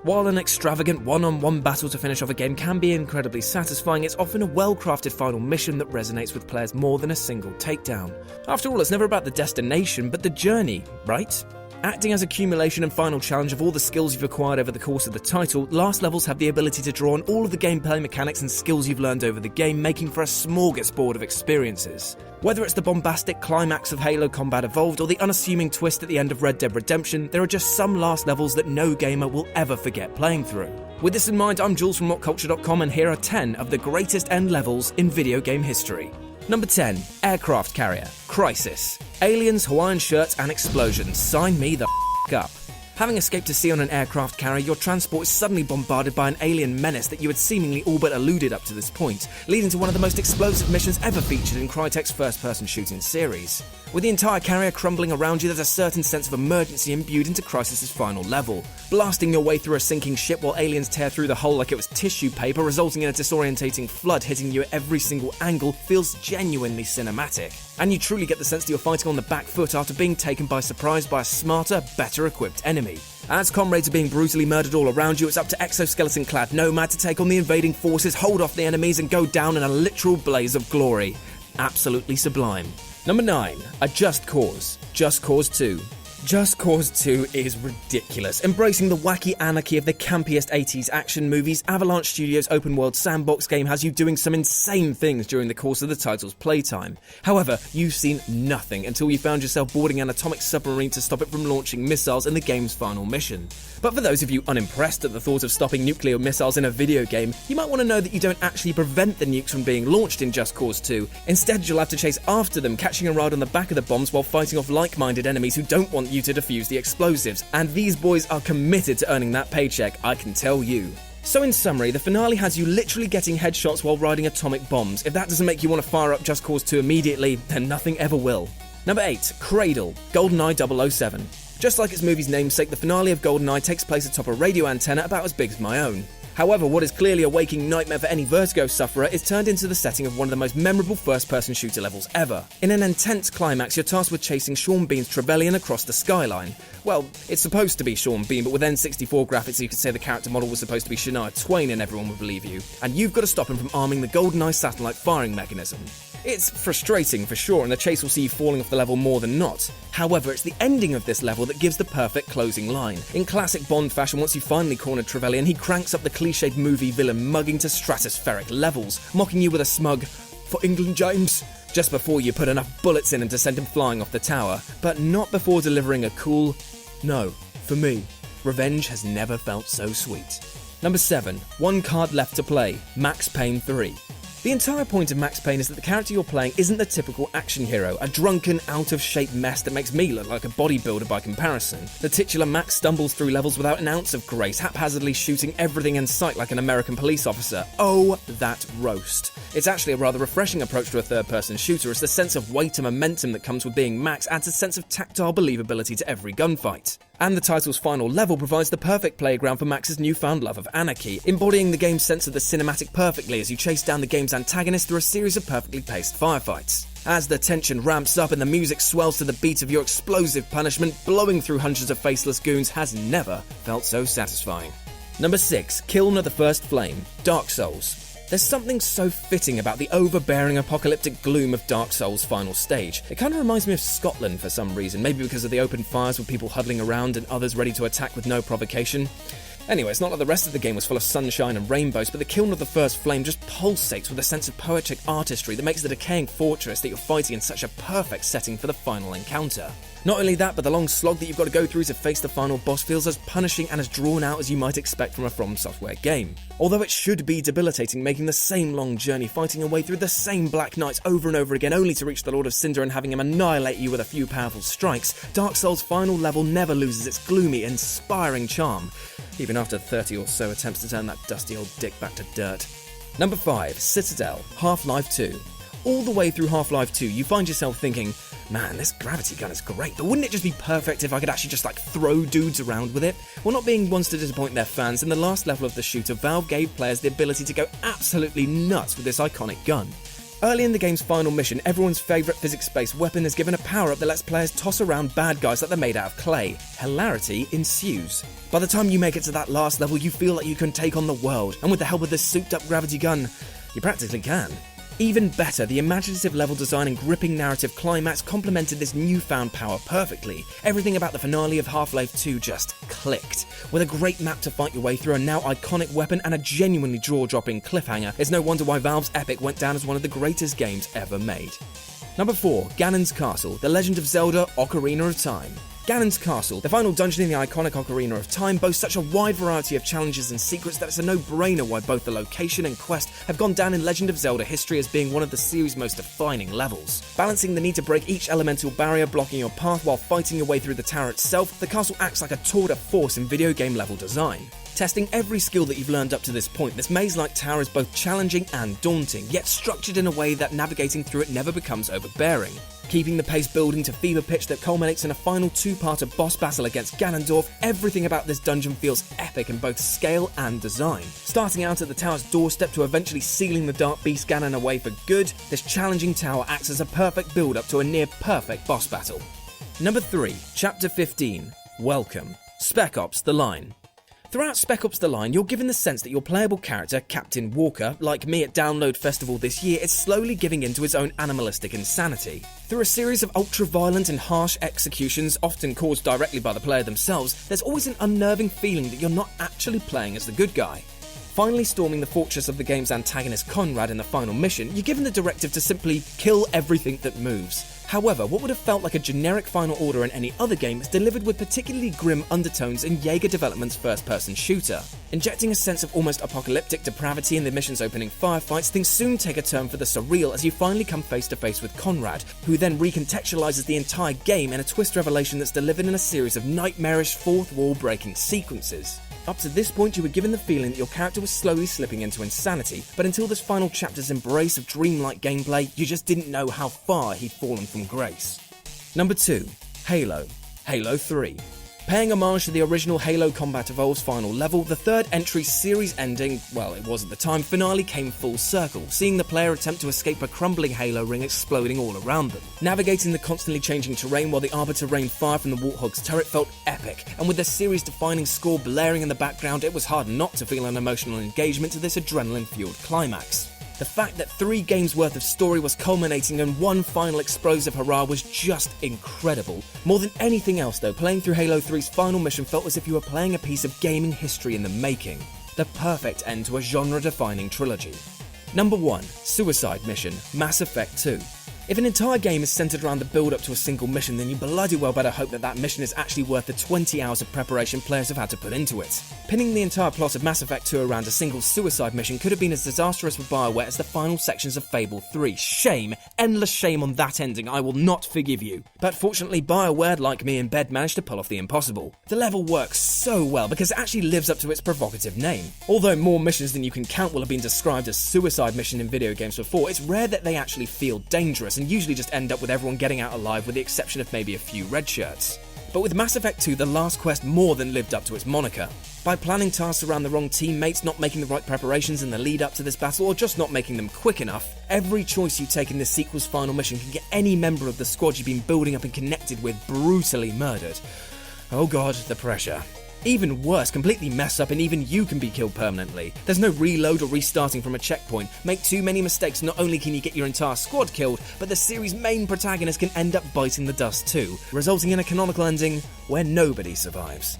While an extravagant one-on-one battle to finish off a game can be incredibly satisfying, it's often a well-crafted final mission that resonates with players more than a single takedown. After all, it's never about the destination, but the journey, right? Acting as accumulation and final challenge of all the skills you've acquired over the course of the title, Last levels have the ability to draw on all of the gameplay mechanics and skills you've learned over the game, making for a smorgasbord of experiences. Whether it's the bombastic climax of Halo Combat Evolved or the unassuming twist at the end of Red Dead Redemption, there are just some Last levels that no gamer will ever forget playing through. With this in mind, I'm Jules from WhatCulture.com, and here are 10 of the greatest end levels in video game history. Number 10. Aircraft Carrier. Crysis. Aliens, Hawaiian shirts and explosions. Sign me the up. Having escaped to sea on an aircraft carrier, your transport is suddenly bombarded by an alien menace that you had seemingly all but eluded up to this point, leading to one of the most explosive missions ever featured in Crytek's first-person shooting series. With the entire carrier crumbling around you, there's a certain sense of emergency imbued into Crysis's final level. Blasting your way through a sinking ship while aliens tear through the hull like it was tissue paper, resulting in a disorientating flood hitting you at every single angle, feels genuinely cinematic. And you truly get the sense that you're fighting on the back foot after being taken by surprise by a smarter, better equipped enemy. As comrades are being brutally murdered all around you, it's up to exoskeleton-clad Nomad to take on the invading forces, hold off the enemies and go down in a literal blaze of glory. Absolutely sublime. Number 9. A Just Cause. Just Cause 2. Just Cause 2 is ridiculous. Embracing the wacky anarchy of the campiest 80s action movies, Avalanche Studios' open-world sandbox game has you doing some insane things during the course of the title's playtime. However, you've seen nothing until you found yourself boarding an atomic submarine to stop it from launching missiles in the game's final mission. But for those of you unimpressed at the thought of stopping nuclear missiles in a video game, you might want to know that you don't actually prevent the nukes from being launched in Just Cause 2. Instead, you'll have to chase after them, catching a ride on the back of the bombs while fighting off like-minded enemies who don't want you to defuse the explosives. And these boys are committed to earning that paycheck, I can tell you. So in summary, the finale has you literally getting headshots while riding atomic bombs. If that doesn't make you want to fire up Just Cause 2 immediately, then nothing ever will. Number 8. Cradle. GoldenEye 007. Just like its movie's namesake, the finale of GoldenEye takes place atop a radio antenna about as big as my own. However, what is clearly a waking nightmare for any Vertigo sufferer is turned into the setting of one of the most memorable first-person shooter levels ever. In an intense climax, you're tasked with chasing Sean Bean's Trevelyan across the skyline. Well, it's supposed to be Sean Bean, but with N64 graphics, you could say the character model was supposed to be Shania Twain and everyone would believe you. And you've got to stop him from arming the GoldenEye satellite firing mechanism. It's frustrating for sure, and the chase will see you falling off the level more than not. However, it's the ending of this level that gives the perfect closing line. In classic Bond fashion, once you finally cornered Trevelyan, he cranks up the cliched movie villain mugging to stratospheric levels, mocking you with a smug, "For England, James?" just before you put enough bullets in him to send him flying off the tower, but not before delivering a cool, "No, for me, revenge has never felt so sweet." Number 7. One card left to play. Max Payne 3. The entire point of Max Payne is that the character you're playing isn't the typical action hero, a drunken, out-of-shape mess that makes me look like a bodybuilder by comparison. The titular Max stumbles through levels without an ounce of grace, haphazardly shooting everything in sight like an American police officer. Oh, that roast. It's actually a rather refreshing approach to a third-person shooter, as the sense of weight and momentum that comes with being Max adds a sense of tactile believability to every gunfight. And the title's final level provides the perfect playground for Max's newfound love of anarchy, embodying the game's sense of the cinematic perfectly as you chase down the game's antagonist through a series of perfectly paced firefights. As the tension ramps up and the music swells to the beat of your explosive punishment, blowing through hundreds of faceless goons has never felt so satisfying. Number 6. Kiln of the First Flame. Dark Souls. There's something so fitting about the overbearing apocalyptic gloom of Dark Souls' final stage. It kind of reminds me of Scotland for some reason, maybe because of the open fires with people huddling around and others ready to attack with no provocation. Anyway, it's not like the rest of the game was full of sunshine and rainbows, but the Kiln of the First Flame just pulsates with a sense of poetic artistry that makes the decaying fortress that you're fighting in such a perfect setting for the final encounter. Not only that, but the long slog that you've got to go through to face the final boss feels as punishing and as drawn out as you might expect from a From Software game. Although it should be debilitating making the same long journey, fighting your way through the same Black Knights over and over again only to reach the Lord of Cinder and having him annihilate you with a few powerful strikes, Dark Souls' final level never loses its gloomy, inspiring charm, even after 30 or so attempts to turn that dusty old dick back to dirt. Number 5. Citadel. Half-Life 2. All the way through Half-Life 2, you find yourself thinking, man, this gravity gun is great, but wouldn't it just be perfect if I could actually just throw dudes around with it? Well, not being ones to disappoint their fans, in the last level of the shooter, Valve gave players the ability to go absolutely nuts with this iconic gun. Early in the game's final mission, everyone's favourite physics-based weapon is given a power-up that lets players toss around bad guys like they're made out of clay. Hilarity ensues. By the time you make it to that last level, you feel like you can take on the world, and with the help of this souped-up gravity gun, you practically can. Even better, the imaginative level design and gripping narrative climax complemented this newfound power perfectly. Everything about the finale of Half-Life 2 just clicked. With a great map to fight your way through, a now iconic weapon, and a genuinely jaw-dropping cliffhanger, it's no wonder why Valve's Epic went down as one of the greatest games ever made. Number 4. Ganon's Castle, The Legend of Zelda: Ocarina of Time. Ganon's Castle, the final dungeon in the iconic Ocarina of Time, boasts such a wide variety of challenges and secrets that it's a no-brainer why both the location and quest have gone down in Legend of Zelda history as being one of the series' most defining levels. Balancing the need to break each elemental barrier blocking your path while fighting your way through the tower itself, the castle acts like a tour de force in video game level design. Testing every skill that you've learned up to this point, this maze-like tower is both challenging and daunting, yet structured in a way that navigating through it never becomes overbearing. Keeping the pace building to fever pitch that culminates in a final two-parter boss battle against Ganondorf, everything about this dungeon feels epic in both scale and design. Starting out at the tower's doorstep to eventually sealing the Dark Beast Ganon away for good, this challenging tower acts as a perfect build-up to a near-perfect boss battle. Number 3. Chapter 15. Welcome. Spec Ops: The Line. Throughout Spec Ops: The Line, you're given the sense that your playable character, Captain Walker, like me at Download Festival this year, is slowly giving in to his own animalistic insanity. Through a series of ultra-violent and harsh executions, often caused directly by the player themselves, there's always an unnerving feeling that you're not actually playing as the good guy. Finally storming the fortress of the game's antagonist Conrad in the final mission, you're given the directive to simply kill everything that moves. However, what would have felt like a generic final order in any other game is delivered with particularly grim undertones in Jaeger Development's first-person shooter. Injecting a sense of almost apocalyptic depravity in the mission's opening firefights, things soon take a turn for the surreal as you finally come face-to-face with Conrad, who then recontextualizes the entire game in a twist revelation that's delivered in a series of nightmarish fourth-wall-breaking sequences. Up to this point, you were given the feeling that your character was slowly slipping into insanity, but until this final chapter's embrace of dreamlike gameplay, you just didn't know how far he'd fallen from grace. Number 2. Halo. Halo 3. Paying homage to the original Halo Combat Evolved's final level, the third entry's series-ending, well, it was at the time, finale came full circle, seeing the player attempt to escape a crumbling Halo ring exploding all around them. Navigating the constantly changing terrain while the Arbiter rained fire from the Warthog's turret felt epic, and with the series-defining score blaring in the background, it was hard not to feel an emotional engagement to this adrenaline-fueled climax. The fact that 3 games worth of story was culminating in one final explosive hurrah was just incredible. More than anything else though, playing through Halo 3's final mission felt as if you were playing a piece of gaming history in the making. The perfect end to a genre-defining trilogy. Number 1. Suicide Mission, Mass Effect 2. If an entire game is centered around the build-up to a single mission, then you bloody well better hope that that mission is actually worth the 20 hours of preparation players have had to put into it. Pinning the entire plot of Mass Effect 2 around a single suicide mission could have been as disastrous for BioWare as the final sections of Fable 3. Shame, endless shame on that ending, I will not forgive you. But fortunately, BioWare, like me in bed, managed to pull off the impossible. The level works so well because it actually lives up to its provocative name. Although more missions than you can count will have been described as suicide mission in video games before, it's rare that they actually feel dangerous and usually just end up with everyone getting out alive with the exception of maybe a few red shirts. But with Mass Effect 2, the last quest more than lived up to its moniker. By planning tasks around the wrong teammates, not making the right preparations in the lead up to this battle, or just not making them quick enough, every choice you take in this sequel's final mission can get any member of the squad you've been building up and connected with brutally murdered. Oh god, the pressure. Even worse, completely mess up and even you can be killed permanently. There's no reload or restarting from a checkpoint. Make too many mistakes, not only can you get your entire squad killed, but the series' main protagonist can end up biting the dust too, resulting in a canonical ending where nobody survives.